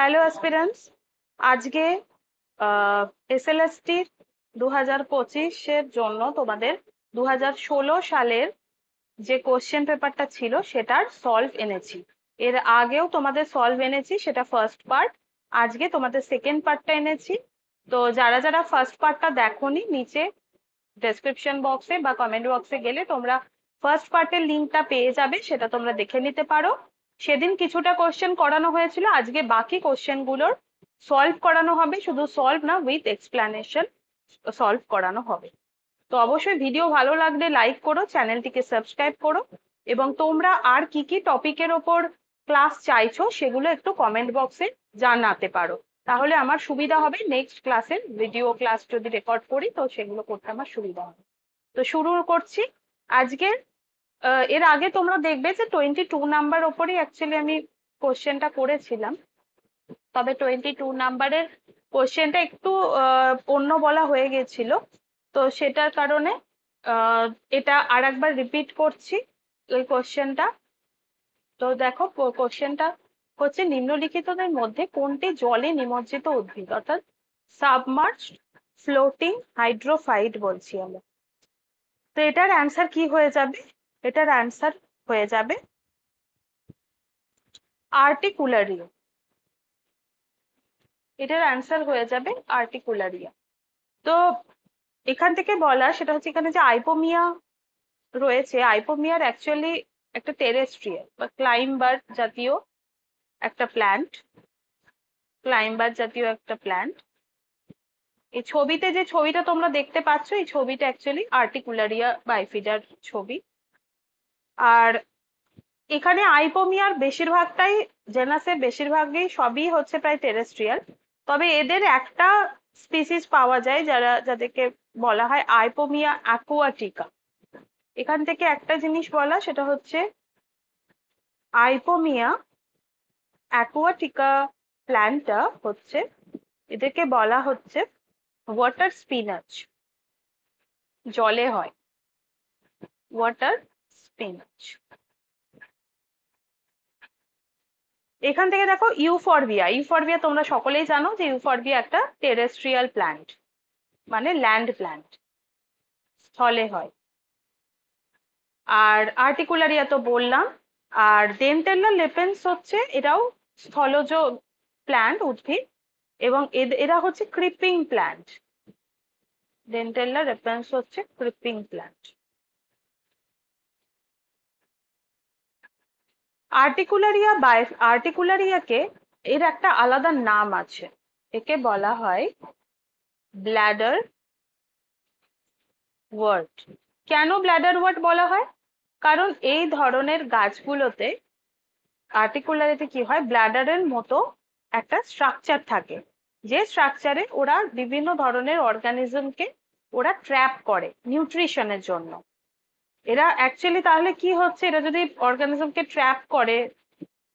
Hello aspirants, আজকে SLST 2025-এর জন্য তোমাদের 2016 সালের যে কোশ্চেন পেপারটা ছিল সেটার সলভ এনেছি। এর আগেও তোমাদের সলভ এনেছি, সেটা ফার্স্ট পার্ট। আজকে তোমাদের সেকেন্ড পার্টটা এনেছি। তো যারা যারা ফার্স্ট পার্টটা দেখোনি, নিচে ডেসক্রিপশন বক্সে বা কমেন্ট বক্সে গেলে তোমরা ফার্স্ট পার্টের লিঙ্কটা পেয়ে যাবে, সেটা তোমরা দেখে নিতে পারো। সেদিন কিছুটা কোশ্চেন করানো হয়েছিল, আজকে বাকি কোশ্চেন গুলোর সলভ করানো হবে। শুধু সলভ না, উইথ এক্সপ্লানেশন সলভ করানো হবে। তো অবশ্যই ভিডিও ভালো লাগলে লাইক করো, চ্যানেলটিকে সাবস্ক্রাইব করো, এবং তোমরা আর কি কি টপিকের ওপর ক্লাস চাইছো সেগুলো একটু কমেন্ট বক্সে জানাতে পারো। তাহলে আমার সুবিধা হবে, নেক্সট ক্লাসের ভিডিও ক্লাস যদি রেকর্ড করি তো সেগুলো করতে আমার সুবিধা হবে। তো শুরু করছি আজকে। এর আগে তোমরা দেখবে যে 22 নাম্বার ওপরই অ্যাকচুয়ালি আমি কোশ্চেনটা করেছিলাম, তবে 22 নাম্বারের কোশ্চেনটা একটু অন্য বলা হয়ে গেছিল। তো সেটার কারণে এটা আর একবার রিপিট করছি ওই কোশ্চেনটা। তো দেখো, কোশ্চেনটা হচ্ছে নিম্নলিখিতদের মধ্যে কোনটি জলে নিমজ্জিত উদ্ভিদ, অর্থাৎ সাবমার্জড ফ্লোটিং হাইড্রোফাইট বলছি আমরা। তো এটার অ্যান্সার কি হয়ে যাবে? এটার অ্যান্সার হয়ে যাবে আর্টিকুলারিয়া। এটার অ্যান্সার হয়ে যাবে আর্টিকুলারিয়া। তো এখান থেকে বলা সেটা হচ্ছে, এখানে যে আইপোমিয়া রয়েছে, আইপোমিয়ার অ্যাকচুয়ালি একটা টেরেস্ট্রিয়াল বা ক্লাইম্বার জাতীয় একটা প্ল্যান্ট। ক্লাইম্বার জাতীয় একটা প্ল্যান্ট। এই ছবিতে যে ছবিটা তোমরা দেখতে পাচ্ছ, এই ছবিটা অ্যাকচুয়ালি আর্টিকুলারিয়া বাইফিডার ছবি। আর এখানে আইপোমিয়ার বেশিরভাগটাই জেনাসের বেশিরভাগই সবই হচ্ছে প্রায় টেরেস্ট্রিয়াল। তবে এদের একটা স্পিসিস পাওয়া যায় যাদেরকে বলা হয় আইপোমিয়া অ্যাকুয়াটিকা। এখান থেকে একটা জিনিস বলা, সেটা হচ্ছে আইপোমিয়া অ্যাকুয়াটিকা প্ল্যান্টটা হচ্ছে, এদেরকে বলা হচ্ছে ওয়াটার স্পিনাচ। জলে হয়, ওয়াটার স্পিনাচ। এখান থেকে দেখো ইউফরবিয়া। ইউফরবিয়া তোমরা সকলেই জানো যে ইউফরবিয়া একটা টেরেস্ট্রিয়াল প্ল্যান্ট, মানে ল্যান্ড প্ল্যান্ট, স্থলে হয়। আর আর্টিকুলারিয়া তো বললাম। আর ডেন্টেলা লেপেন্স হচ্ছে, এটাও স্থলজ প্ল্যান্ট, উদ্ভিদ, এবং এরা হচ্ছে ক্রিপিং প্ল্যান্ট। ডেন্টেলা লেপেন্স হচ্ছে ক্রিপিং প্ল্যান্ট। আর্টিকুলারিয়াকে এর একটা আলাদা নাম আছে, একে বলা হয় ব্ল্যাডার ওয়ার্ট। কেন ব্ল্যাডার ওয়ার্ট বলা হয়? কারণ এই ধরনের গাছগুলোতে আর্টিকুলারিতে কি হয়, ব্ল্যাডারের মতো একটা স্ট্রাকচার থাকে, যে স্ট্রাকচারে ওরা বিভিন্ন ধরনের অর্গানিজমকে ওরা ট্র্যাপ করে নিউট্রিশনের জন্য। এরা অ্যাকচুয়ালি তাহলে কি হচ্ছে, এরা যদি অর্গানিজমকে ট্র্যাপ করে,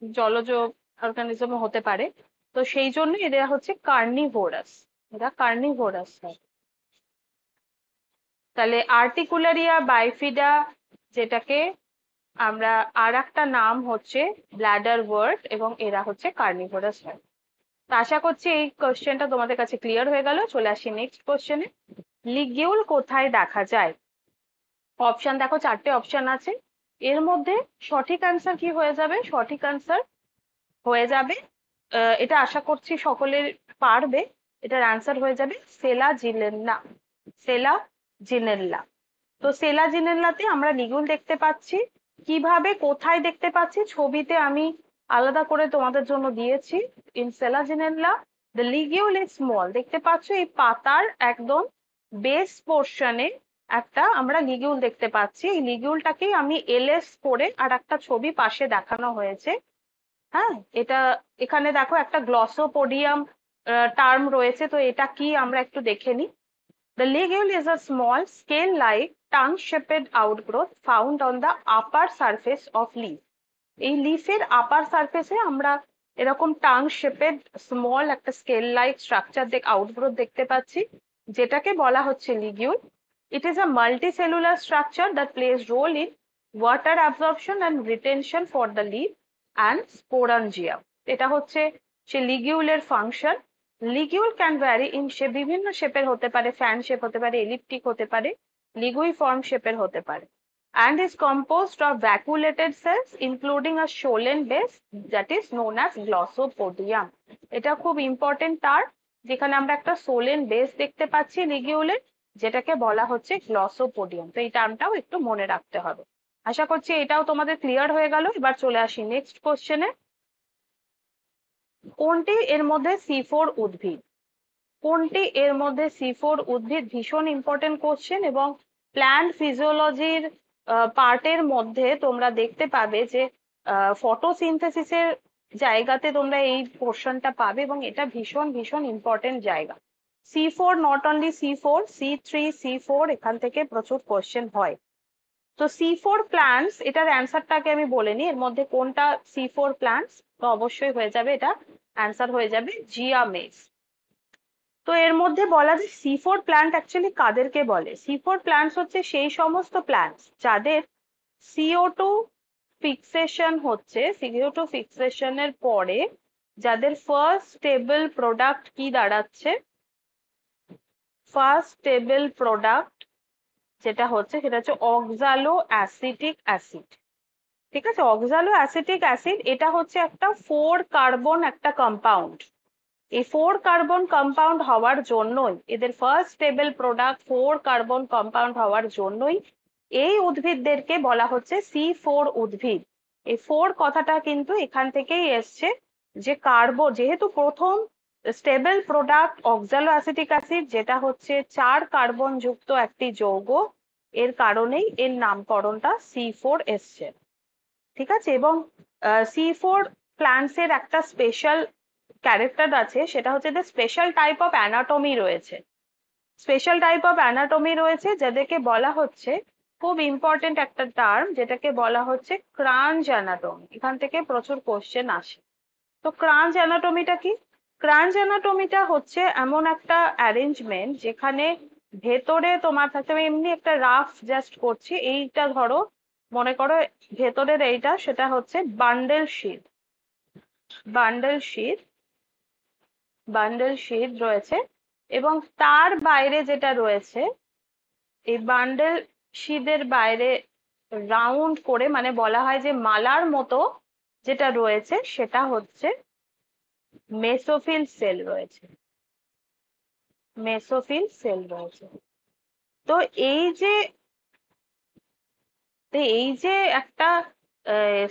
জলজ অর্গানিজমও হতে পারে, তো সেই জন্য এরা হচ্ছে কার্নিভোরাস। এরা কার্নিভোরাস হয়। তাহলে আর্টিকুলারিয়া বাইফিডা, যেটাকে আমরা আর একটা নাম হচ্ছে ব্ল্যাডার ওয়ার্ট, এবং এরা হচ্ছে কার্নিভোরাস হয়। তো আশা করছি এই কোশ্চেনটা তোমাদের কাছে ক্লিয়ার হয়ে গেল। চলে আসি নেক্সট কোশ্চেনে। লিগিউল কোথায় দেখা যায়? অপশন দেখো, চারটে অপশন আছে। এর মধ্যে সঠিক অ্যান্সার কি হয়ে যাবে? সঠিক অ্যান্সার হয়ে যাবে, এটা আশা করছি সকলের পারবে। এটার অ্যান্সার হয়ে যাবে সেলা জিনেল্লা। সেলা জিনেল্লা। তো সেলা জিনেল্লাতে আমরা লিগুল দেখতে পাচ্ছি। কিভাবে, কোথায় দেখতে পাচ্ছি, ছবিতে আমি আলাদা করে তোমাদের জন্য দিয়েছি। In Selaginella the ligule is small. দেখতে পাচ্ছ এই পাতার একদম বেস পোর্শনে একটা আমরা লিগিউল দেখতে পাচ্ছি। এই লিগিউলটাকেই আমি এলএস করে আর একটা ছবি পাশে দেখানো হয়েছে। হ্যাঁ, এটা এখানে দেখো একটা গ্লসোপোডিয়াম টার্ম রয়েছে, তো এটা কি আমরা একটু দেখে নিই। The ligule is a small scale-like tongue-shaped outgrowth found on the upper surface of leaf. এই লিফের আপার সারফেসে আমরা এরকম টাং শেপেড স্মল একটা স্কেল লাইক স্ট্রাকচার আউটগ্রোথ দেখতে পাচ্ছি, যেটাকে বলা হচ্ছে ligule. It is a multicellular structure that plays role in water absorption and retention for the leave and sporangium. এটা হচ্ছে সে লিগিউলের function, ligule can vary in shape, বিভিন্ন শেপের হতে পারে, ফ্যান শেপ হতে পারে, এলিপ্টিক হতে পারে, লিগুইফর্ম শেপের হতে পারে, and is composed of vacuolated cells including a Schollen base that is known as glossopodium. এটা খুব ইম্পর্টেন্ট টার্ম, যেখানে আমরা একটা সোলেন বেস দেখতে পাচ্ছি লিগিউলের, যেটাকে বলা হচ্ছে গ্লসোপোডিয়াম। তো এই টার্মটাও একটু মনে রাখতে হবে। আশা করছি এটাও তোমাদের ক্লিয়ার হয়ে গেল। এবার চলে আসি নেক্সট কোশ্চেনে। কোনটি এর মধ্যে C4 উদ্ভিদ? কোনটি এর মধ্যে C4 উদ্ভিদ? ভীষণ ইম্পর্টেন্ট কোশ্চেন, এবং প্ল্যান্ট ফিজিওলজির পার্টের মধ্যে তোমরা দেখতে পাবে যে ফটোসিনথেসিসের জায়গাতে তোমরা এই পোর্শনটা পাবে, এবং এটা ভীষণ ভীষণ ইম্পর্টেন্ট জায়গা। C4, not only C4, C3, C4, এখান থেকে প্রচুর কোশ্চেন হয়। তো C4 প্ল্যান্টস, এটার অ্যান্সারটাকে আমি বলে নিই, এর মধ্যে কোনটা C4 প্ল্যান্টস? তো অবশ্যই হয়ে যাবে, এটা অ্যান্সার হয়ে যাবে জিয়া মেজ। তো এর মধ্যে বলা যে C4 প্ল্যান্ট অ্যাকচুয়ালি কাদেরকে বলে? C4 প্ল্যান্টস হচ্ছে সেই সমস্ত প্ল্যান্টস যাদের CO2 ফিক্সেশন হচ্ছে, CO2 ফিক্সেশনের পরে যাদের ফার্স্ট স্টেবল প্রোডাক্ট কি দাঁড়াচ্ছে? ফার্স্ট স্টেবল প্রোডাক্ট যেটা হচ্ছে সেটা হচ্ছে অক্সালো অ্যাসিটিক অ্যাসিড। ঠিক আছে, অক্সালো অ্যাসিটিক অ্যাসিড এটা হচ্ছে একটা 4 কার্বন একটা কম্পাউন্ড। এই 4 কার্বন কম্পাউন্ড হওয়ার জন্যই, এদের first stable product 4 carbon compound হওয়ার জন্যই এই উদ্ভিদদেরকে বলা হচ্ছে C4 উদ্ভিদ। এই 4 কথাটা কিন্তু এখান থেকেই এসছে, যে কার্বন, যেহেতু প্রথম স্টেবল প্রোডাক্ট অক্সালো অ্যাসিটিক অ্যাসিড, যেটা হচ্ছে 4 কার্বন যুক্ত একটি যৌগ, এর কারণেই এর নামকরণটা C4 এসছে। ঠিক আছে, এবং C4 প্ল্যান্টস এর একটা স্পেশাল ক্যারেক্টার আছে, সেটা হচ্ছে যে স্পেশাল টাইপ অফ অ্যানাটমি রয়েছে। স্পেশাল টাইপ অফ অ্যানাটমি রয়েছে যাদেরকে বলা হচ্ছে, খুব ইম্পর্টেন্ট একটা টার্ম, যেটাকে বলা হচ্ছে ক্রাঞ্চ অ্যানাটমি। এখান থেকে প্রচুর কোশ্চেন আসে। তো ক্রাঞ্চ অ্যানাটমিটা কি? ক্রাঞ্চ অ্যানাটমিটা হচ্ছে এমন একটা অ্যারেঞ্জমেন্ট যেখানে ভেতরে তোমার থাকতে, আমি এমনি একটা রাফ জাস্ট করছি, এইটা ধরো, মনে করো ভেতরের এইটা, সেটা হচ্ছে bundle sheet. Bundle sheet, bundle sheet রয়েছে, এবং তার বাইরে যেটা রয়েছে, এই বান্ডেল শীটের বাইরে রাউন্ড করে, মানে বলা হয় যে মালার মতো যেটা রয়েছে, সেটা হচ্ছে মেসোফিল সেল রয়েছে। মেসোফিল সেল রয়েছে। তো এই যে, একটা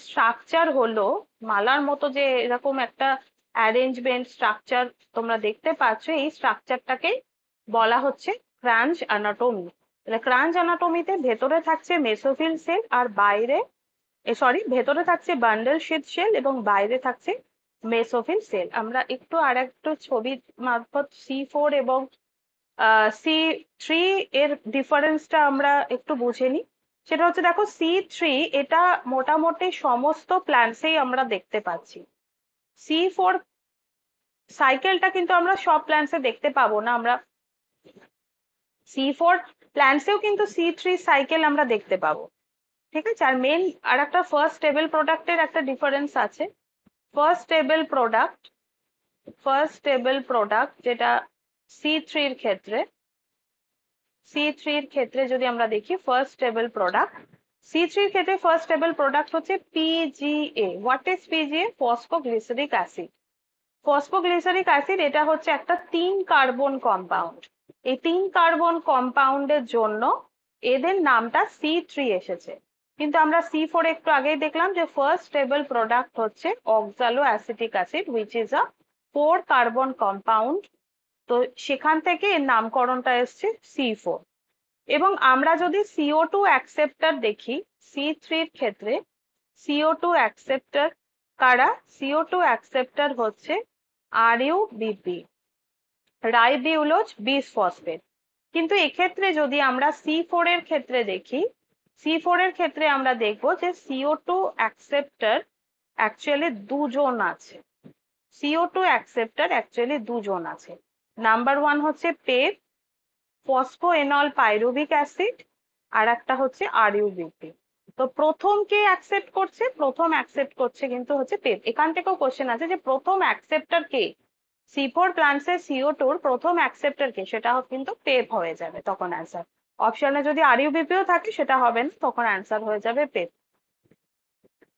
স্ট্রাকচার হলো মালার মতো, যে এরকম একটা অ্যারেঞ্জমেন্ট স্ট্রাকচার তোমরা দেখতে পাচ্ছ, এই স্ট্রাকচারটাকে বলা হচ্ছে ক্রাঞ্চ অ্যানাটমি। ক্রাঞ্চ অ্যানাটমিতে ভেতরে থাকছে মেসোফিল সেল, আর বাইরে, সরি, ভেতরে থাকছে বান্ডেল শীট সেল এবং বাইরে থাকছে মেসোফিল সেল। আমরা একটু আর একটু ছবি মারফত C4 এবং C3 এর ডিফারেন্সটা আমরা একটু বুঝে নিই। সেটা হচ্ছে, দেখো C3 এটা মোটামুটি সমস্ত প্ল্যান্টসেই আমরা দেখতে পাচ্ছি। C4 সাইকেলটা কিন্তু আমরা সব প্ল্যান্টসে দেখতে পাবো না। আমরা C4 প্ল্যান্টসেও কিন্তু C3 সাইকেল আমরা দেখতে পাবো। ঠিক আছে, আর মেন আর একটা ফার্স্ট স্টেবল প্রোডাক্টের একটা ডিফারেন্স আছে। First stable product, first stable product যেটা C3 এর ক্ষেত্রে, C3 এর ক্ষেত্রে যদি আমরা দেখি ফার্স্ট স্টেবল প্রোডাক্ট, C3 এর ক্ষেত্রে ফার্স্ট স্টেবল প্রোডাক্ট হচ্ছে PGA। What is PGA? Phosphoglyceric acid. Phosphoglyceric acid এটা হচ্ছে একটা 3 কার্বন কম্পাউন্ড। এই 3 কার্বন কম্পাউন্ডের জন্য এদের নামটা C3 এসেছে। কিন্তু আমরা C4 একটু আগেই দেখলাম যে ফার্স্ট স্টেবল প্রোডাক্ট হচ্ছে অক্সালো acetic acid, which is a 4 carbon compound. তো সেখান থেকে এর নামকরণটা এসছে C4। এবং আমরা যদি CO2 অ্যাকসেপ্টর দেখি C3 এর ক্ষেত্রে, CO2 অ্যাকসেপ্টর কারা? CO2 অ্যাকসেপ্টর হচ্ছে RUBP, রাইবিউলোজ বিসফসফেট। কিন্তু এক্ষেত্রে যদি আমরা C4 এর ক্ষেত্রে দেখি, C4 এর ক্ষেত্রে আমরা দেখব যে CO2 অ্যাকসেপ্টর অ্যাকচুয়ালি দুজন আছে। CO2 অ্যাকসেপ্টর অ্যাকচুয়ালি দুজন আছে। নাম্বার 1 হচ্ছে পেপ, ফসফোএনল পাইরুভিক অ্যাসিড, আর একটা হচ্ছে RUBP। তো প্রথম কে অ্যাকসেপ্ট করছে? প্রথম অ্যাকসেপ্ট করছে কিন্তু হচ্ছে পেপ। এখান থেকেও কোশ্চেন আছে যে প্রথম অ্যাকসেপ্টার কে, C4 প্লান্টস এর CO2 প্রথম অ্যাকসেপ্টার কে, সেটা কিন্তু পেপ হয়ে যাবে তখন অ্যান্সার। অপশনে যদি RUBPও থাকে সেটা হবে না, তখন অ্যান্সার হয়ে যাবে পেপ।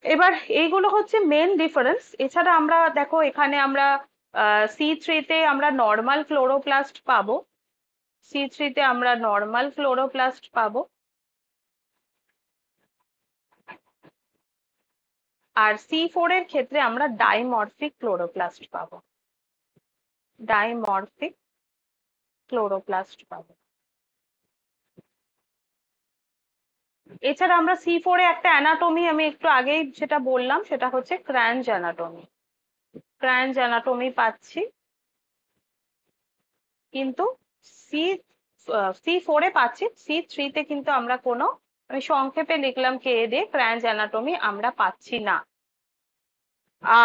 এবার এইগুলো হচ্ছে মেন ডিফারেন্স। এছাড়া আমরা দেখো এখানে আমরা C3 তে আমরা নর্মাল ক্লোরোপ্লাস্ট পাবো, C3 তে আমরা নর্মাল ক্লোরোপ্লাস্ট পাবো, আর C4 এর ক্ষেত্রে আমরা ডাইমরফিক ক্লোরোপ্লাস্ট পাবো, ডাইমরফিক ক্লোরোপ্লাস্ট পাবো। এছাড়া আমরা C4 এ একটা অ্যানাটমি, আমি একটু আগেই সেটা বললাম, সেটা হচ্ছে ক্র্যাঞ্জ অ্যানাটমি, ক্র্যাঞ্জ অ্যানাটমি পাচ্ছি। কিন্তু সি C4 এ পাচ্ছি, C3 তে কিন্তু আমরা কোনো, আমি সংক্ষেপে লিখলাম কে দিয়ে, ক্র্যাঞ্জ অ্যানাটমি আমরা পাচ্ছি না।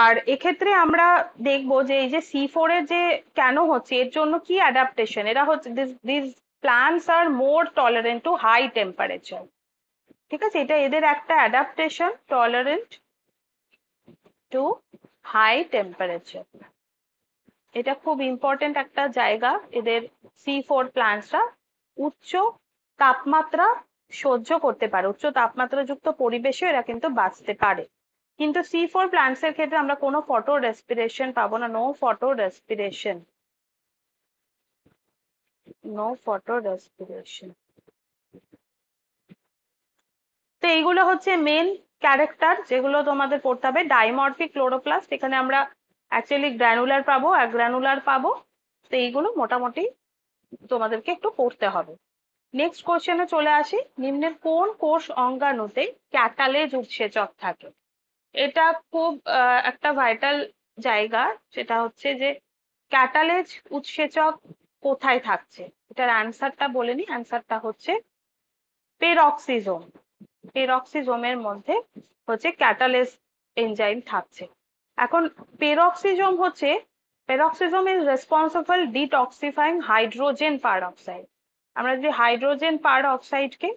আর এক্ষেত্রে আমরা দেখবো যে এই যে C4 এর যে কেন হচ্ছে, এর জন্য কি অ্যাডাপ্টেশন, এরা হচ্ছে this plants are more tolerant to high temperature. ঠিক আছে, এটা এদের একটা adaptation, tolerant to high temperature. এটা খুব ইম্পর্টেন্ট একটা জায়গা, এদের C4 প্ল্যান্টসরা উচ্চ তাপমাত্রা সহ্য করতে পারে, উচ্চ তাপমাত্রা যুক্ত পরিবেশে এরা কিন্তু বাঁচতে পারে। কিন্তু C4 প্ল্যান্টস এর ক্ষেত্রে আমরা কোনো ফটো রেসপিরেশন পাবো না, no photo respiration, no photo respiration. তো এইগুলো হচ্ছে মেন ক্যারেক্টার যেগুলো তোমাদের পড়তে হবে। ডাইমরফিক ক্লোরোপ্লাস্ট, এখানে আমরা অ্যাকচুয়ালি গ্র্যানুলার পাবো, গ্র্যানুলার পাবো। তো এইগুলো মোটামুটি তোমাদেরকে একটু পড়তে হবে। নেক্সট কোশ্চেনে চলে আসি, নিম্নের কোন কোষ অঙ্গাণুতে ক্যাটালেজ উৎসেচক থাকে? এটা খুব একটা ভাইটাল জায়গা, সেটা হচ্ছে যে ক্যাটালেজ উৎসেচক কোথায় থাকছে। এটার অ্যান্সারটা বলে নি, অ্যান্সারটা হচ্ছে পেরক্সিজোম। পেরক্সিজোমের মধ্যে হচ্ছে ক্যাটালেজ এনজাইম থাকছে। এখন পেরক্সিজোম হচ্ছে, peroxisome is responsible detoxifying hydrogen peroxide. আমরা যে হাইড্রোজেন পারঅক্সাইডকে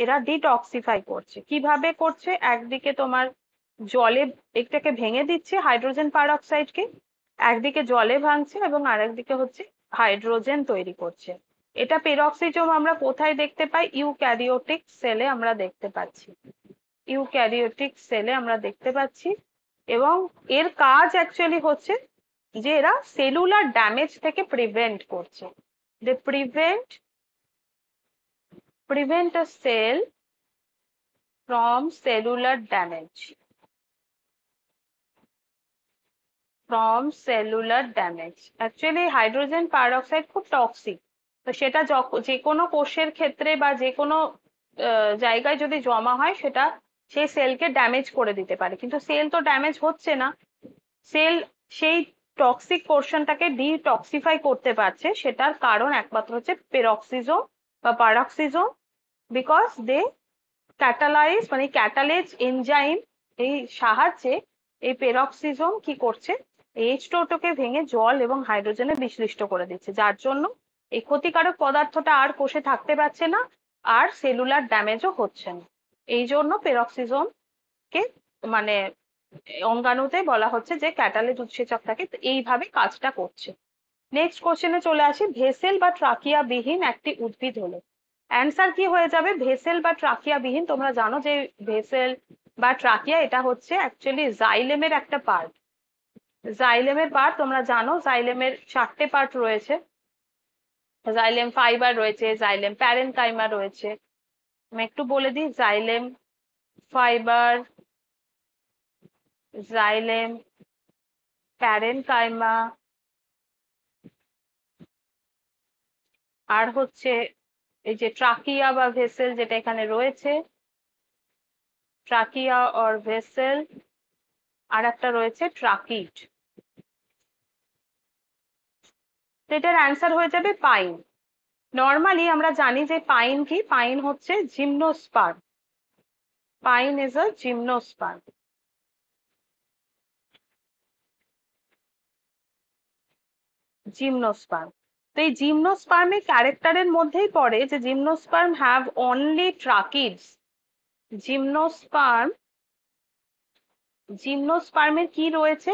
এরা ডিটক্সিফাই করছে। কিভাবে করছে? একদিকে তোমার জলে এটাকে ভেঙে দিচ্ছে হাইড্রোজেন পারঅক্সাইডকে, একদিকে জলে ভাঙছে এবং আরেকদিকে হচ্ছে হাইড্রোজেন তৈরি করছে। এটা পেরক্সিজোম আমরা কোথায় দেখতে পাই? ইউক্যারিওটিক সেলে আমরা দেখতে পাচ্ছি, ইউক্যারিওটিক সেলে আমরা দেখতে পাচ্ছি। এবং এর কাজ অ্যাকচুয়ালি হচ্ছে যে এরা সেলুলার ড্যামেজ থেকে প্রিভেন্ট করছে। They prevent a cell from cellular damage, from cellular damage. Actually hydrogen peroxide খুব টক্সিক, তো সেটা যে কোনো কোষের ক্ষেত্রে বা যে কোনো জায়গায় যদি জমা হয় সেটা সেই সেলকে ড্যামেজ করে দিতে পারে। কিন্তু সেল তো ড্যামেজ হচ্ছে না, সেল সেই টক্সিক পোর্শনটাকে ডিটক্সিফাই করতে পারছে, সেটার কারণ একমাত্র হচ্ছে পেরক্সিজোম বা পারক্সিজোম। বিকজ দে ক্যাটালাইজ, মানে ক্যাটালেজ এনজাইম এই সাহায্যে এই পেরক্সিজোম কি করছে, H2O কে ভেঙে জল এবং হাইড্রোজেনে বিশ্লিষ্ট করে দিচ্ছে, যার জন্য এই ক্ষতিকারক পদার্থটা আর কোষে থাকতে পারছে না, আর সেলুলার ড্যামেজও হচ্ছে না। এই জন্য পেরক্সিজোম কে মানে অঙ্গাণুতে বলা হচ্ছে যে ক্যাটালেজ উৎসেচক থাকে, তো এইভাবে কাজটা করছে। নেক্সট কোশ্চেনে চলে আসি, ভেসেল বা ট্রাকিয়া বিহীন একটি উদ্ভিদ হলো। অ্যান্সার কি হয়ে যাবে? ভেসেল বা ট্রাকিয়া বিহীন, তোমরা জানো যে ভেসেল বা ট্রাকিয়া এটা হচ্ছে অ্যাকচুয়ালি জাইলেমের একটা পার্ট। জাইলেমের পার্ট তোমরা জানো, জাইলেমের 4টে পার্ট রয়েছে, জাইলেম ফাইবার রয়েছে, জাইলেম প্যারেনকাইমা রয়েছে। আমি একটু বলে দিই, জাইলেম ফাইবার, জাইলেম প্যারেনকাইমা, আর হচ্ছে এই যে ট্রাকিয়া বা ভেসেল যেটা এখানে রয়েছে, ট্রাকিয়া অর ভেসেল, আর একটা রয়েছে ট্রাকিড। তো এটার অ্যান্সার হয়ে যাবে পাইন। নর্মালি আমরা জানি যে পাইন কি, পাইন হচ্ছে gymnosperm, pine is a gymnosperm. Gymnosperm, তো এই জিমনোস্পার্মের ক্যারেক্টারের মধ্যেই পড়ে যে জিমনোস্পার্ম হ্যাভ অনলি ট্রাকিডস, জিমনোস্পার্মের কি রয়েছে?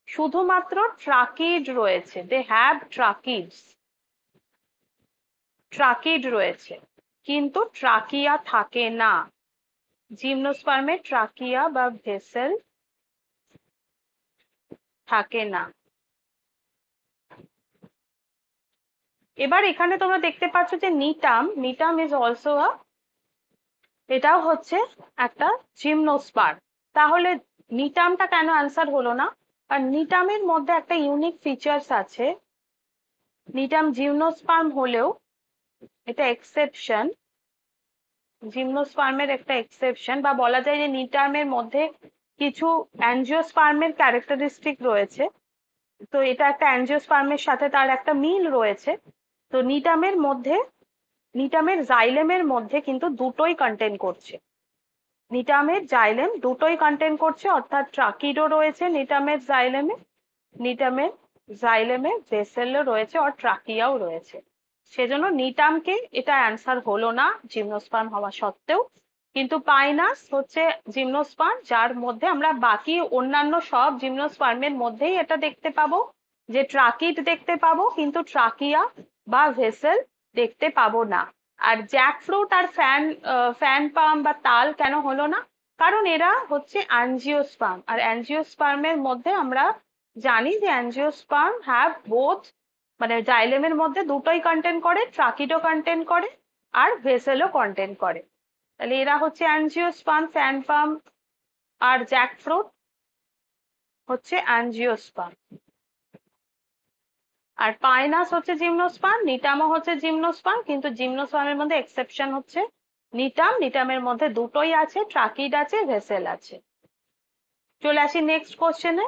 শুধুমাত্র ট্রাকিড রয়েছে, দে হ্যাভ ট্রাকিড রয়েছে, কিন্তু ট্রাকিয়া থাকে না। জিমনোস্পার্মে ট্রাকিয়া বা ভেসেল থাকে না। এবার এখানে তোমরা দেখতে পাচ্ছ যে নিটাম ইজ অলসো এটাও হচ্ছে একটা জিমনোস্পার্ম। তাহলে নিটামটা কেন অ্যান্সার হলো না? আর নিটামের মধ্যে একটা ইউনিক ফিচার্স আছে। নিটাম জিমনোস্পার্ম হলেও এটা এক্সেপশন, জিমনোস্পার্মের একটা এক্সেপশন, বা বলা যায় যে নিটামের মধ্যে কিছু অ্যাঞ্জিওস্পার্মের ক্যারেক্টারিস্টিক রয়েছে। তো এটা একটা অ্যাঞ্জিওস্পার্মের সাথে তার একটা মিল রয়েছে। তো নিটামের জাইলেমের মধ্যে কিন্তু দুটোই কন্টেন করছে। নিটামের জাইলেম দুটোই কন্টেন করছে, অর্থাৎ ট্রাকিডও রয়েছে নিটামের জাইলেমে ভেসেলও রয়েছে, আর ট্রাকিয়াও রয়েছে। সেজন্য নিটামকে এটা অ্যান্সার হলো না জিমনোস্পার্ম হওয়া সত্ত্বেও। কিন্তু পাইনাস হচ্ছে জিমনোস্পার্ম, যার মধ্যে আমরা বাকি অন্যান্য সব জিমনোস্পার্মের মধ্যেই এটা দেখতে পাবো যে ট্রাকিড দেখতে পাবো, কিন্তু ট্রাকিয়া বা ভেসেল দেখতে পাবো না। আর জ্যাকফ্রুট আর ফ্যান পাম বা তাল কেন হলো না? কারণ এরা হচ্ছে অ্যাঞ্জিওস্পার্ম, আর অ্যাঞ্জিওস্পার্মের মধ্যে আমরা জানি যে অ্যাঞ্জিওস্পার্ম হ্যাভ বোথ, মানে জাইলেমের মধ্যে দুটোই কন্টেন করে, ট্রাকিডও কন্টেন করে আর ভেসেলও কন্টেন করে। তাহলে এরা হচ্ছে অ্যাঞ্জিওস্পার্ম, ফ্যান পাম আর জ্যাকফ্রুট হচ্ছে অ্যাঞ্জিওস্পার্ম। আর পাইনাস হচ্ছে জিমনোস্পার্ম, নিটামও হচ্ছে জিমনোস্পার্ম, কিন্তু জিমনোস্পার্মের মধ্যে এক্সেপশন হচ্ছে নিটামের মধ্যে দুটোই আছে, ট্রাকিড আছে, ভেসেল আছে। চলে আসি নেক্সট কোশ্চেনে।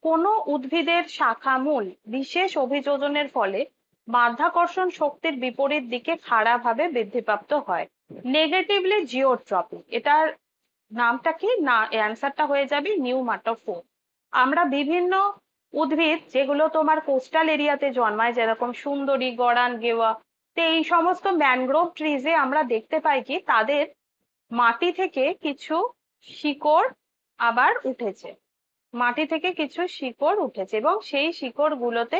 কোন উদ্ভিদের শাখামূল বিশেষ অভিযোজনের ফলে মাধ্যাকর্ষণ শক্তির বিপরীত দিকে খাড়াভাবে বৃদ্ধিপ্রাপ্ত হয়? Negatively geotropic. এটার নামটা কি না, অ্যান্সারটা হয়ে যাবে নিউমাটোফোর। আমরা বিভিন্ন উদ্ভিদ যেগুলো তোমার কোস্টাল এরিয়াতে জন্মায়, যেরকম সুন্দরী, গড়ান, গেওয়া, তো এই সমস্ত ম্যানগ্রোভ ট্রিজে আমরা দেখতে পাই কি তাদের মাটি থেকে কিছু শিকড় আবার উঠেছে, মাটি থেকে কিছু শিকড় উঠেছে, এবং সেই শিকড় গুলোতে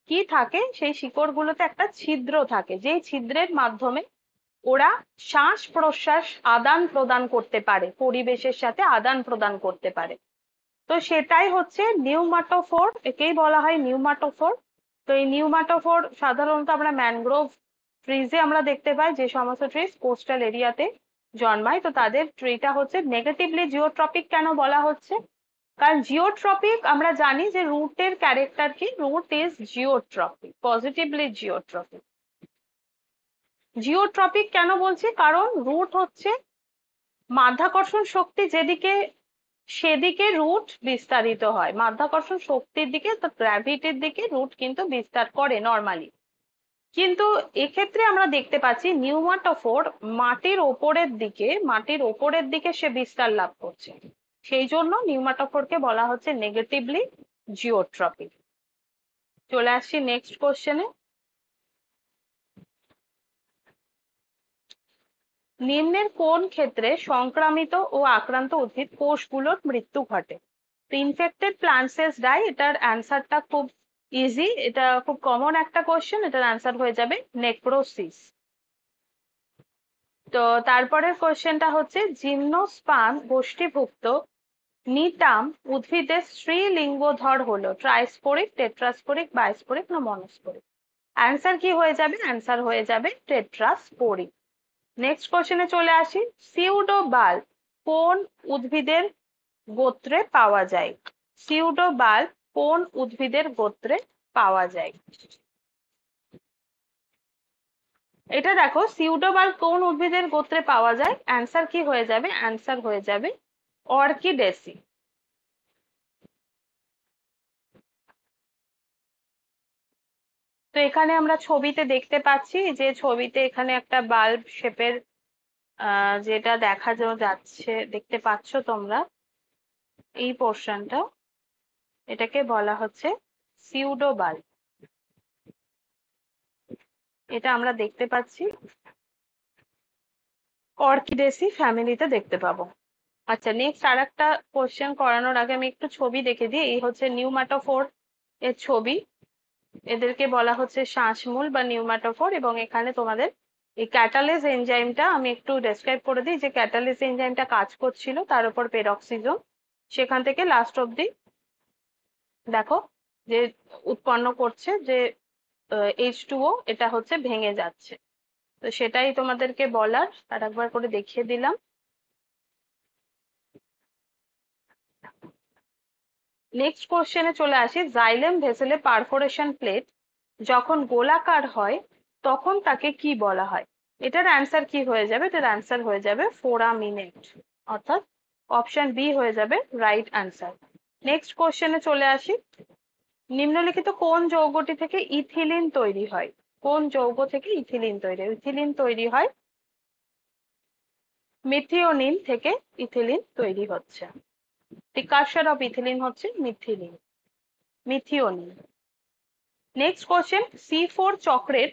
কি থাকে, সেই শিকড় গুলোতে একটা ছিদ্র থাকে, যেই ছিদ্রের মাধ্যমে ওরা শ্বাস প্রশ্বাস আদান প্রদান করতে পারে, পরিবেশের সাথে আদান প্রদান করতে পারে। তো সেটাই হচ্ছে নিউমাটোফোর, একেই বলা হয় নিউমাটোফোর। তো এই নিউমাটোফোর সাধারণত আমরা ম্যানগ্রোভ ট্রিজে আমরা দেখতে পাই, যে সমস্ত ট্রিজ কোস্টাল এরিয়াতে জন্মায়। তো তাদের ট্রিটা হচ্ছে নেগেটিভলি জিওট্রপিক। কেন বলা হচ্ছে? কারণ জিওট্রপিক আমরা জানি যে রুটের ক্যারেক্টার কি, root is geotropic, positively geotropic. Geotropic কেন বলছি? কারণ রুট হচ্ছে মাধ্যাকর্ষণ শক্তি যেদিকে, সেদিকে রুট বিস্তারিত হয়, মাধ্যাকর্ষণ শক্তির দিকে, তো গ্র্যাভিটির দিকে রুট কিন্তু বিস্তার করে নর্মালি। কিন্তু এক্ষেত্রে আমরা দেখতে পাচ্ছি নিউমাটোফোর মাটির ওপরের দিকে সে বিস্তার লাভ করছে, সেই জন্য নিউমাটোফোরকে বলা হচ্ছে নেগেটিভলি জিওট্রপিক। চলে আসছি নেক্সট কোশ্চেনে। নিম্নের কোন ক্ষেত্রে সংক্রামিত ও আক্রান্ত উদ্ভিদ কোষগুলোর মৃত্যু ঘটে? তো ইনফেক্টেড প্লান্টস ডাই, এটার অ্যান্সারটা খুব ইজি, এটা খুব কমন একটা কোশ্চেন, এটার অ্যান্সার হয়ে যাবে নেক্রোসিস। তো তারপরের কোশ্চেনটা হচ্ছে জিমনোস্পার্ম গোষ্ঠীভুক্ত নিটাম উদ্ভিদের স্ত্রীলিঙ্গধর হলো ট্রাইস্পোরিক, টেট্রাস্পোরিক, বাইস্পোরিক না মনোস্পোরিক? অ্যান্সার কি হয়ে যাবে? অ্যান্সার হয়ে যাবে টেট্রাস্পোরিক। নেক্সট কোশ্চেনে চলে আসি। সিউডোবাল্ব কোন উদ্ভিদের গোত্রে পাওয়া যায়? সিউডোবাল্ব কোন উদ্ভিদের গোত্রে পাওয়া যায়? এটা দেখো, সিউডোবাল্ব কোন উদ্ভিদের গোত্রে পাওয়া যায়, অ্যান্সার কি হয়ে যাবে? অ্যান্সার হয়ে যাবে অর্কিডেসি। তো এখানে আমরা ছবিতে দেখতে পাচ্ছি, যে ছবিতে এখানে একটা বাল্ব শেপের যেটা দেখা যাচ্ছে, দেখতে পাচ্ছ তোমরা এই পোর্শনটা, এটাকে বলা হচ্ছে সিউডোবাল্ব। এটা আমরা দেখতে পাচ্ছি। অর্কিডেসি ফ্যামিলিতে দেখতে পাবো। আচ্ছা, নেক্সট আর একটা কোশ্চেন করানোর আগে আমি একটু ছবি দেখে দিই। এই হচ্ছে নিউমাটোফোর এর ছবি। এদেরকে বলা হচ্ছে শ্বাসমূল বা নিউমাটোফোর। এবং এখানে তোমাদের এই ক্যাটালেজ এনজাইমটা আমি একটু ডেসক্রাইব করে দিই, যে ক্যাটালেজ এনজাইমটা কাজ করছিল তার উপর পেরক্সিজম, সেখান থেকে লাস্ট অব্দি দেখো যে উৎপন্ন করছে যে H2O, এটা হচ্ছে ভেঙে যাচ্ছে। তো সেটাই তোমাদেরকে বলার, আর একবার করে দেখিয়ে দিলাম। নেক্সট কোশ্চেনে চলে আসি। জাইলেম ভেসেলে পারফোরেশন প্লেট যখন গোলাকার হয় তখন তাকে কি বলা হয়? এটার অ্যান্সার কি হয়ে যাবে? এটার অ্যান্সার হয়ে যাবে ফোরামিনেট, অর্থাৎ অপশন বি হয়ে যাবে রাইট অ্যান্সার। নেক্সট কোশ্চেনে চলে আসি। নিম্নলিখিত কোন যৌগটি থেকে ইথিলিন তৈরি হয়? কোন যৌগ থেকে ইথিলিন তৈরি হয়? ইথিলিন তৈরি হয় মিথিওনিন থেকে। ইথিলিন তৈরি হচ্ছে, প্রিকারসর অফ ইথিলিন হচ্ছে মিথিওনিন। নেক্সট কোশ্চেন, C4 চক্রের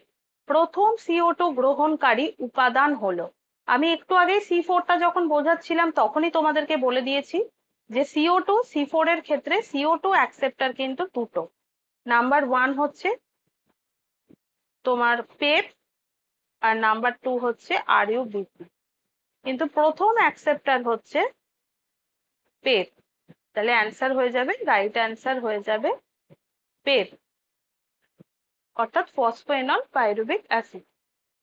প্রথম CO2 গ্রহণকারী উপাদান হলো? আমি একটু আগে C4টা যখন বোঝাচ্ছিলাম তখনই তোমাদেরকে বলে দিয়েছি যে C4 এর ক্ষেত্রে CO2 অ্যাকসেপ্টার কিন্তু দুটো। নাম্বার 1 হচ্ছে তোমার পেপ, আর নাম্বার 2 হচ্ছে RuBP, কিন্তু প্রথম অ্যাকসেপ্টার হচ্ছে পেপ। তাহলে অ্যান্সার হয়ে যাবে, রাইট অ্যান্সার হয়ে যাবে পেপ, অর্থাৎ ফসফোএনল পাইরুভিক অ্যাসিড।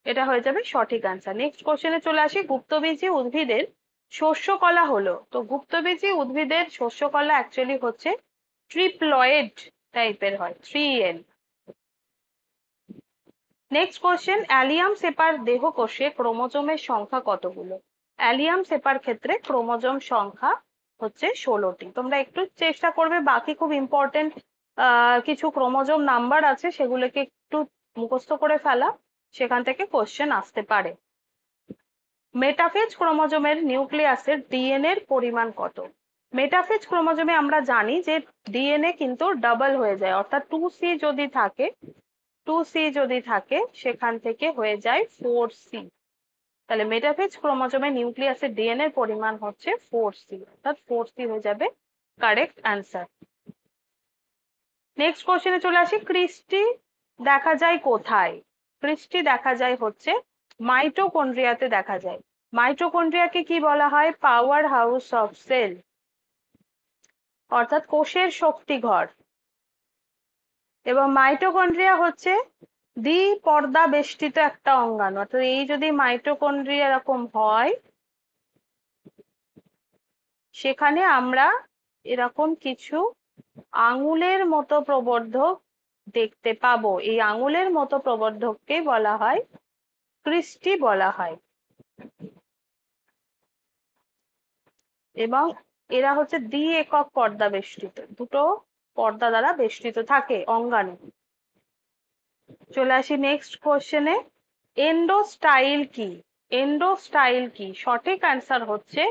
এটা হয়ে যাবে সঠিক অ্যান্সার। নেক্সট কোশ্চেনে চলে আসি। গুপ্তবীজী উদ্ভিদের শস্য কলা হলো? তো গুপ্তবীজী উদ্ভিদের শস্য কলা অ্যাকচুয়ালি হচ্ছে ট্রিপ্লয়েড টাইপের হয়, 3N। নেক্সট কোশ্চেন, অ্যালিয়াম সেপার দেহকোষে ক্রোমোজোমের সংখ্যা কতগুলো? অ্যালিয়াম সেপার ক্ষেত্রে ক্রোমোজোম সংখ্যা হচ্ছে 16টি। তোমরা একটু চেষ্টা করবে, বাকি খুব ইম্পর্টেন্ট কিছু ক্রোমোজোম নাম্বার আছে সেগুলোকে একটু মুখস্থ করে ফেলা, সেখান থেকে কোশ্চেন আসতে পারে। মেটাফেজ ক্রোমোজোমের নিউক্লিয়াসের ডিএনএ এর পরিমাণ কত? মেটাফেজ ক্রোমোজোমে আমরা জানি যে ডিএনএ কিন্তু ডাবল হয়ে যায়, অর্থাৎ 2C যদি থাকে সেখান থেকে হয়ে যায় 4C। তাহলে মেটাফেজ ক্রোমোজোমে নিউক্লিয়াসের ডিএনএ এর পরিমাণ হচ্ছে 4C, অর্থাৎ 4C হয়ে যাবে কারেক্ট অ্যান্সার। নেক্সট কোশ্চেনে চলে আসি। ক্রিস্টি দেখা যায় কোথায়? ক্রিস্টি দেখা যায় হচ্ছে মাইটোকন্ড্রিয়াতে দেখা যায়। মাইটোকন্ড্রিয়াকে কি বলা হয়? পাওয়ার হাউস অফ সেল, অর্থাৎ কোষের শক্তি ঘর। এবং মাইটোকন্ড্রিয়া হচ্ছে দ্বিপর্দা বেষ্টিত একটা অঙ্গাণু, অর্থাৎ এই যদি মাইটোকন্ড্রিয়া এরকম হয়, সেখানে আমরা এরকম কিছু আঙুলের মতো প্রবর্ধক দেখতে পাবো। এই আঙুলের মতো প্রবর্ধককে বলা হয় ক্রিস্টি বলা হয়। এবং এরা হচ্ছে দ্বি একক পর্দা বেষ্টিত, দুটো পর্দা দ্বারা বেষ্টিত থাকে অঙ্গাণু। চলে আসি নেক্সট কোশ্চেনে। এন্ডোস্টাইল কি? এন্ডোস্টাইল কি? সঠিক অ্যান্সার হচ্ছে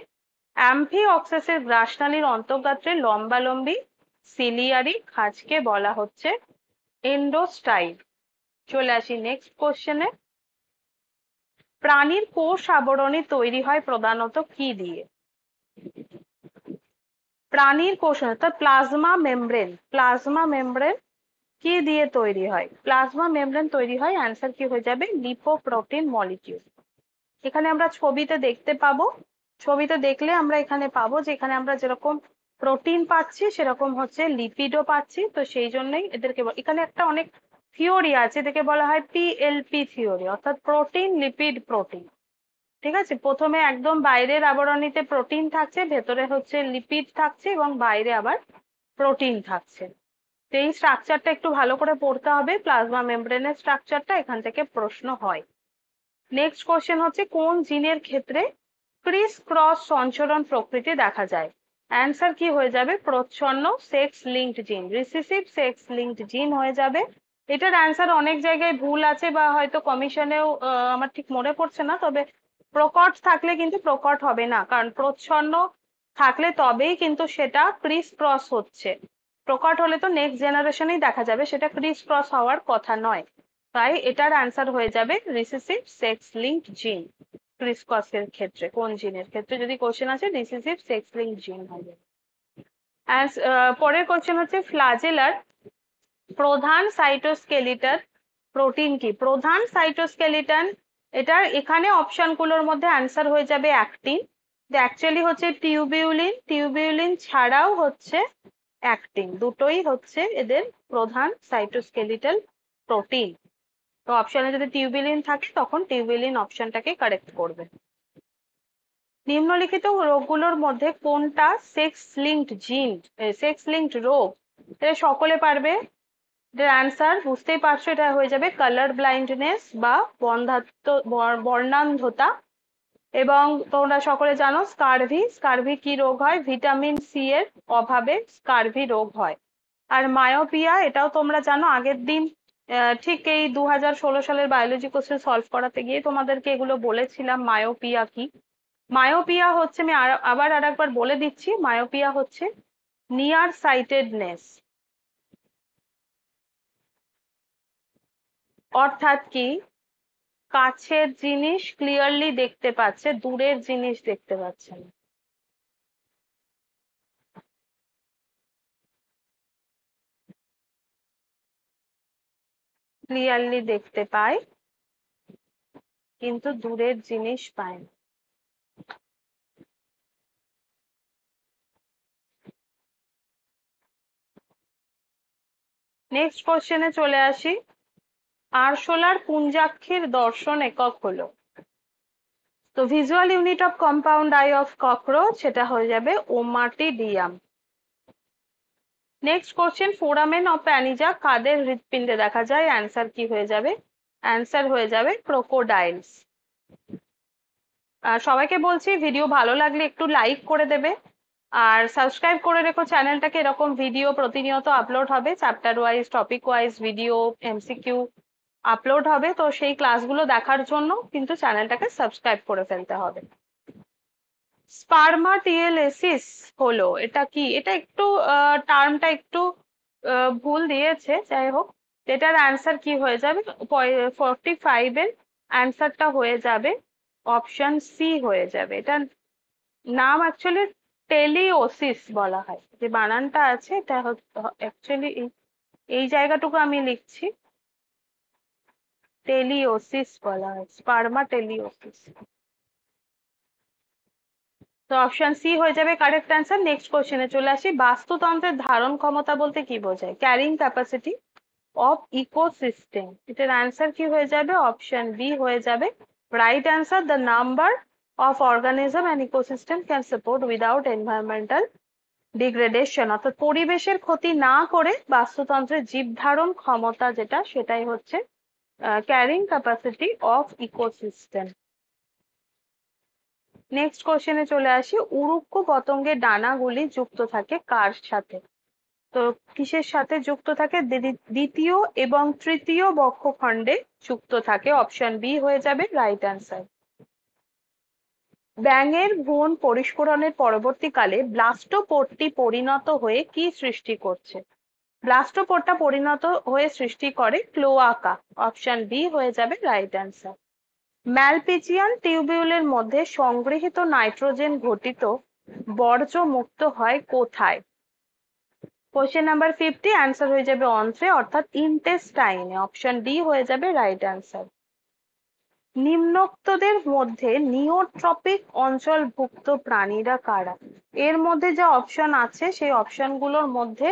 অ্যাম্ফিঅক্সাসের গ্রাসনালীর অন্তর্গাত্রে লম্বালম্বী সিলিয়ারি খাঁজকে বলা হচ্ছে এন্ডোস্টাইল। চলে আসি নেক্সট কোশ্চেনে। প্রাণীর কোষ আবরণী তৈরি হয় প্রধানত কি দিয়ে? প্রাণীর কোষ অর্থাৎ প্লাজমা মেমব্রেন কি দিয়ে তৈরি হয়? প্লাজমা মেমব্রেন তৈরি হয়, অ্যান্সার কি হয়ে যাবে? Lipoprotein molecule. এখানে আমরা ছবিতে দেখতে পাবো, ছবিতে দেখলে আমরা এখানে পাবো যে এখানে আমরা যেরকম প্রোটিন পাচ্ছি সেরকম হচ্ছে লিপিডও পাচ্ছি। তো সেই জন্যই এদেরকে এখানে একটা অনেক থিওরি আছে, এদেরকে বলা হয় PLP থিওরি, অর্থাৎ প্রোটিন লিপিড প্রোটিন। ঠিক আছে, প্রথমে একদম বাইরের আবরণীতে প্রোটিন থাকছে, ভেতরে হচ্ছে লিপিড থাকছে, এবং বাইরে আবার প্রোটিন থাকছে। তো এই স্ট্রাকচারটা একটু ভালো করে পড়তে হবে, প্লাজমা মেমব্রেনের স্ট্রাকচারটা, এখান থেকে প্রশ্ন হয়। নেক্সট কোশ্চেন হচ্ছে কোন জিনের ক্ষেত্রে ক্রিস ক্রস সঞ্চরণ প্রকৃতি দেখা যায়? অ্যান্সার কি হয়ে যাবে? প্রচ্ছন্ন সেক্স লিঙ্কড জিন, রিসিসিভ সেক্স লিঙ্কড জিন হয়ে যাবে। এটার অ্যান্সার অনেক জায়গায় ভুল আছে, বা হয়তো কমিশনেও আমার ঠিক মনে পড়ছে না, তবে প্রকট থাকলে কিন্তু প্রকট হবে না, কারণ প্রচ্ছন্ন থাকলে তবেই কিন্তু সেটা ক্রিস ক্রস হচ্ছে। প্রকট হলে তো নেক্সট জেনারেশনেই দেখা যাবে, সেটা ক্রিস ক্রস হওয়ার কথা নয়। তাই এটার অ্যান্সার হয়ে যাবে রিসেসিভ সেক্স লিঙ্কড জিন। ক্রিসকসের ক্ষেত্রে, কোন জিনের ক্ষেত্রে যদি কোশ্চেন আছে রিসেসিভ সেক্স লিঙ্ক জিন হবে। পরের কোশ্চেন হচ্ছে ফ্লাজেলার প্রধান সাইটোস্কেলিটাল প্রোটিন কি? প্রধান সাইটোস্কেলিটন, এটার এখানে অপশন গুলোর মধ্যে অ্যান্সার হয়ে যাবে অ্যাক্টিন। অ্যাকচুয়ালি হচ্ছে টিউবিউলিন, টিউবিউলিন ছাড়াও হচ্ছে অ্যাক্টিন, দুটোই হচ্ছে এদের প্রধান সাইটোস্কেলিটাল প্রোটিন। তো অপশনে যদি টিউবিউলিন থাকে তখন টিউবিউলিন অপশনটাকে কারেক্ট করবে। নিম্নলিখিত রোগগুলোর মধ্যে কোনটা সেক্স লিঙ্কড জিন, সেক্স লিঙ্কড রোগ? এটা সকলে পারবে, এটার অ্যান্সার বুঝতেই পারছো, এটা হয়ে যাবে কালার ব্লাইন্ডনেস বা বর্ণান্ধতা। এবং তোমরা সকলে জানো স্কারভি, স্কারভি কি রোগ হয়? ভিটামিন সি এর অভাবে স্কারভি রোগ হয়। আর মায়োপিয়া, এটাও তোমরা জানো, আগের দিন ঠিক এই 2016 সালের বায়োলজি কোশ্চেন সলভ করাতে গিয়ে তোমাদেরকে এগুলো বলেছিলাম মায়োপিয়া কি। মায়োপিয়া হচ্ছে, আমি আবার আর একবার বলে দিচ্ছি, মায়োপিয়া হচ্ছে নিয়ার সাইটেডনেস, অর্থাৎ কি কাছের জিনিস ক্লিয়ারলি দেখতে পাচ্ছে, দূরের জিনিস দেখতে পাচ্ছে না। ক্লিয়ারলি দেখতে পায় কিন্তু দূরের জিনিস পায় না। নেক্সট কোশ্চেনে চলে আসি। আরশোলার পুঞ্জাক্ষীর দর্শন একক হলো? তো visual unit of compound eye of cockroach, সেটা হয়ে যাবে ommatidium. Next question, foramen of Panizza কাদের হৃৎপিণ্ডে দেখা যায়? অ্যান্সার কি হয়ে যাবে? অ্যান্সার হয়ে যাবে ক্রোকোডাইলস। সবাইকে বলছি ভিডিও ভালো লাগলে একটু লাইক করে দেবে, আর সাবস্ক্রাইব করে রেখো চ্যানেলটাকে, এরকম ভিডিও প্রতিনিয়ত আপলোড হবে, chapter wise topic wise video MCQ upload হবে। তো সেই ক্লাসগুলো দেখার জন্য কিন্তু চ্যানেলটাকে সাবস্ক্রাইব করে ফেলতে হবে। স্পারমাটিয়েলেসিস হলো এটা কি? এটা একটু টার্মটা একটু ভুল দিয়েছে, যাই হোক। এটার অ্যান্সার কি হয়ে যাবে? 45 এর অ্যান্সারটা হয়ে যাবে অপশন সি হয়ে যাবে। এটার নাম অ্যাকচুয়ালি টেলিওসিস বলা হয়, যে বানানটা আছে এটা অ্যাকচুয়ালি এই জায়গাটুকু আমি লিখছি, টেলিওসিস বলা হয়, স্পারমাটেলিওসিস। তো অপশন সি হয়ে যাবে কারেক্ট অ্যান্সার। নেক্সট কোশ্চেনে চলে আসি। বাস্তুতন্ত্রের ধারণ ক্ষমতা বলতে কি বোঝায়? ক্যারিং ক্যাপাসিটি অফ ইকোসিস্টেম, এটার অ্যান্সার কি হয়ে যাবে? অপশন বি হয়ে যাবে right answer. The number of organism and ecosystem can support without environmental degradation, অর্থাৎ পরিবেশের ক্ষতি না করে বাস্তুতন্ত্রের জীব ধারণ ক্ষমতা যেটা, সেটাই হচ্ছে carrying capacity of ecosystem. Next কোশ্চেনে চলে আসি। উড়ুক্কু পতঙ্গের ডানাগুলি যুক্ত থাকে কার সাথে? তো কিসের সাথে যুক্ত থাকে? দ্বিতীয় এবং তৃতীয় বক্ষখণ্ডে যুক্ত থাকে, অপশন বি হয়ে যাবে রাইট অ্যান্সার। ব্যাঙের ভ্রূণ পরিস্ফুরণের পরবর্তীকালে ব্লাস্টোপোরটি পরিণত হয়ে কি সৃষ্টি করছে? ব্লাস্টোপোরটা পরিণত হয়ে সৃষ্টি করে ক্লোয়াকা, অপশন বি হয়ে যাবে রাইট অ্যান্সার। ম্যালপিজিয়ান টিউবিউলের মধ্যে সংগৃহীত নাইট্রোজেন ঘটিত বর্জ্য মুক্ত হয় কোথায়? কোশ্চেন নাম্বার 50 অ্যান্সার হয়ে যাবে অন্ত্রে, অর্থাৎ ইন্টেস্টাইনে, অপশন ডি হয়ে যাবে রাইট অ্যান্সার। নিম্নোক্তদের মধ্যে নিওট্রপিক অঞ্চলভুক্ত প্রাণীরা কারা? এর মধ্যে যে অপশন আছে সেই অপশনগুলোর মধ্যে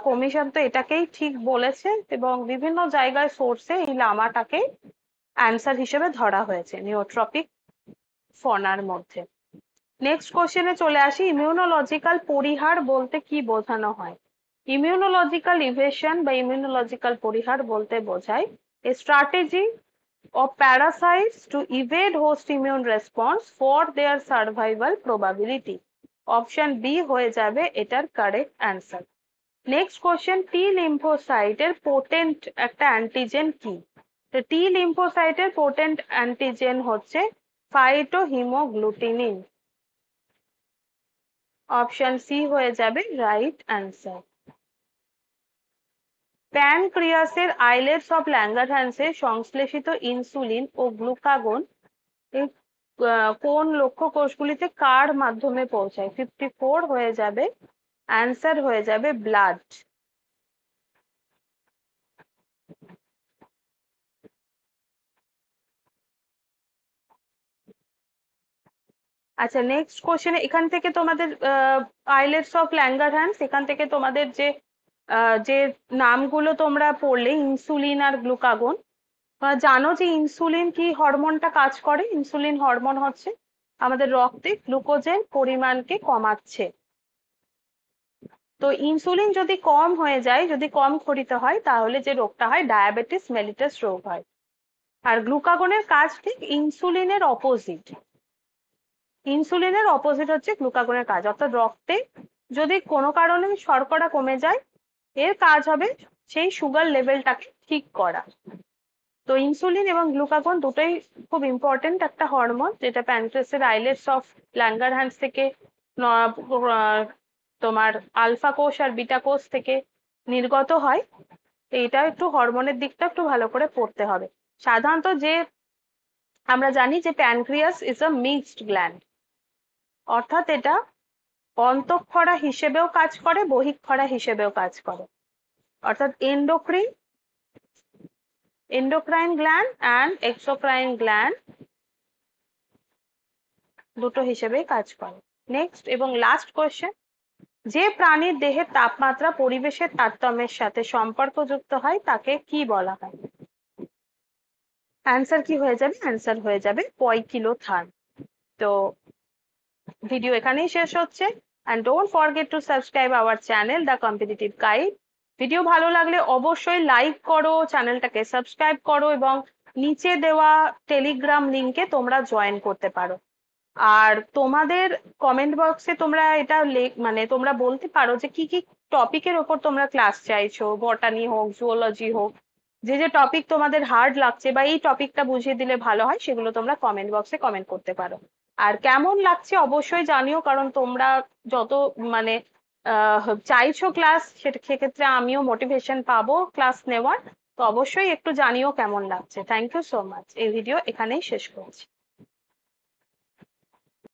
কমিশন তো এটাকেই ঠিক বলেছে, এবং বিভিন্ন জায়গায় সোর্সে এই লামাটাকে অ্যান্সার হিসেবে ধরা হয়েছে নিওট্রপিক ফনার মধ্যে। নেক্সট কোশ্চেনে চলে আসি। ইমিউনোলজিক্যাল পরিহার বলতে কি বোঝানো হয়? ইমিউনোলজিক্যাল ইভেশন বা ইমিউনোলজিক্যাল পরিহার বলতে বোঝায় a strategy of parasites to evade host immune response for their survival probability, option B হয়ে যাবে এটার correct answer. Next question, T লিম্ফোসাইটের পোটেন্ট একটা অ্যান্টিজেন কি? তো টি লিম্ফোসাইটের পোটেন্ট অ্যান্টিজেন হচ্ছে ফাইটোহিমোগ্লুটিনিন, অপশন সি হয়ে যাবে রাইট অ্যান্সার। প্যানক্রিয়াসের আইলেটস অফ ল্যাঙ্গারহ্যান্সে সংশ্লেষিত ইনসুলিন ও গ্লুকাগন কোন লক্ষ্য কোষগুলিতে কার মাধ্যমে পৌঁছায়? 54 হয়ে যাবে, অ্যান্সার হয়ে যাবে ব্লাড। আচ্ছা, নেক্সট কোশ্চেন। এখান থেকে তোমাদের আইলেটস অফ ল্যাঙ্গারহ্যান্স, এখান থেকে তোমাদের যে নামগুলো তোমরা পড়লে, ইনসুলিন আর গ্লুকাগন, জানো যে ইনসুলিন কি হরমোনটা কাজ করে? ইনসুলিন হরমোন হচ্ছে আমাদের রক্তে গ্লুকোজের পরিমাণকে কমাচ্ছে। তো ইনসুলিন যদি কম হয়ে যায়, যদি কম ক্ষরিত হয়, তাহলে যে রোগটা হয় ডায়াবেটিস মেলিটাস রোগ হয়। আর গ্লুকাগনের কাজ ঠিক ইনসুলিনের অপোজিট। ইনসুলিনের অপোজিট হচ্ছে গ্লুকাগনের কাজ, অর্থাৎ রক্তে যদি কোনো কারণে শর্করা কমে যায়, এর কাজ হবে সেই সুগার লেভেলটাকে ঠিক করা। তো ইনসুলিন এবং গ্লুকাগন দুটোই খুব ইম্পর্টেন্ট একটা হরমোন, যেটা প্যানক্রিয়াসের আইলেটস অফ ল্যাঙ্গারহ্যান্স থেকে তোমার আলফা কোষ আর বিটা কোষ থেকে নির্গত হয়। এইটা একটু হরমোনের দিকটা একটু ভালো করে পড়তে হবে। সাধারণত যে আমরা জানি যে pancreas is a mixed gland, অর্থাৎ এটা অন্তঃক্ষরা হিসেবেও কাজ করে, বহিঃক্ষরা হিসেবেও কাজ করে। অর্থাৎ endocrine gland and exocrine gland দুটো হিসেবেই কাজ করে। নেক্সট এবং লাস্ট কোয়েশ্চেন, যে প্রাণীর দেহের তাপমাত্রা পরিবেশের তারতম্যের সাথে সম্পর্কযুক্ত হয় তাকে কি বলা হয়? অ্যান্সার কি হয়ে যাবে? অ্যান্সার হয়ে যাবে পয়কিলোথার্ম। তো ভিডিও এখানেই শেষ হচ্ছে। and don't forget to subscribe our channel the competitive guide। Video ভালো লাগলে অবশ্যই লাইক করো, চ্যানেলটাকে সাবস্ক্রাইব করো এবং নিচে দেওয়া টেলিগ্রাম লিংকে তোমরা জয়েন করতে পারো। আর তোমাদের কমেন্ট বক্সে তোমরা এটা মানে তোমরা বলতে পারো যে কি কি টপিকের ওপর তোমরা ক্লাস চাইছো, বটানি হোক, জুওলজি হোক, যে যে টপিক তোমাদের হার্ড লাগছে বা এই টপিকটা বুঝিয়ে দিলে ভালো হয়, সেগুলো তোমরা কমেন্ট বক্সে কমেন্ট করতে পারো। আর কেমন লাগছে অবশ্যই জানিও, কারণ তোমরা যত মানে চাইছো ক্লাস, সেক্ষেত্রে আমিও মোটিভেশন পাবো ক্লাস নেওয়ার। তো অবশ্যই একটু জানিও কেমন লাগছে। Thank you so much. এই ভিডিও এখানেই শেষ করছি।